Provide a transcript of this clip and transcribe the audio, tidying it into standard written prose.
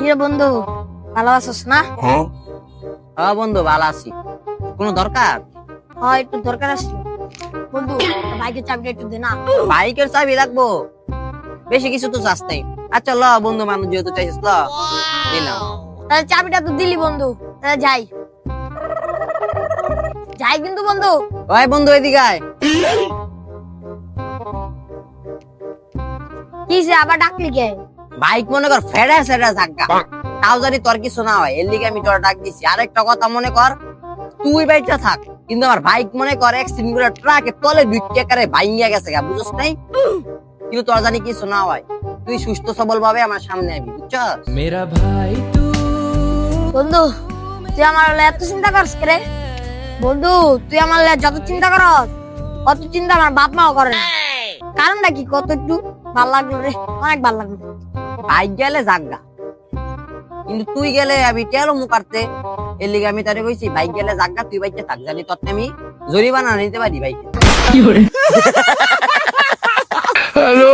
কিরে বন্ধু, ভালো আছিস না? হ্যাঁ বন্ধু ভালো আছি। কোনো দরকার? হ্যাঁ, একটু দরকার আছে বন্ধু। বাইকের চাবিটা একটু দে না। বাইকের চাবি লাগবো? বেশি কিছু তো চাস নাই। আচ্ছা ল বন্ধু, মানুষ যেহেতু চাইছিস ল দিলাম। তাহলে চাবিটা তো দিলি বন্ধু, তাহলে যাই যাই কিন্তু বন্ধু। ওই বন্ধু এদিকে আয়। কি সে আবার ডাকলি কে? বাইক মনে কর ফেডা সেডা ধাক্কা, তাও জানি তোর কিছু না হয়, এর লিগে আমি তোর ডাক দিছি। আরেকটা কথা মনে কর, তুই বাইকটা থাক, কিন্তু আমার বাইক মনে কর অ্যাক্সিডেন্ট করে ট্রাকের তলে দুইটা কারে ভাইঙ্গা গেছে গা, বুঝছ নাই? কিন্তু তোর জানি কিছু না হয়, তুই সুস্থ সবল ভাবে আমার সামনে আবি, বুঝছস? मेरा भाई तू বন্ধু তুই আমার হলে এত চিন্তা করস রে? বন্ধু তুই আমার হলে যত চিন্তা করস অত চিন্তা আমার বাপ মাও করে না। কারণটা কি কত একটু ভাল লাগলো রে, অনেক ভাল লাগলো। বাইক গেলে জাগা, কিন্তু তুই গেলে আমি কেন মুখারতে, এর লিগে আমি তারে কইছি বাইক গেলে জাগা, তুই বাইকটা থাক, জানি তোর আমি জরিমানা নিতে পারি বাইকে। हेलो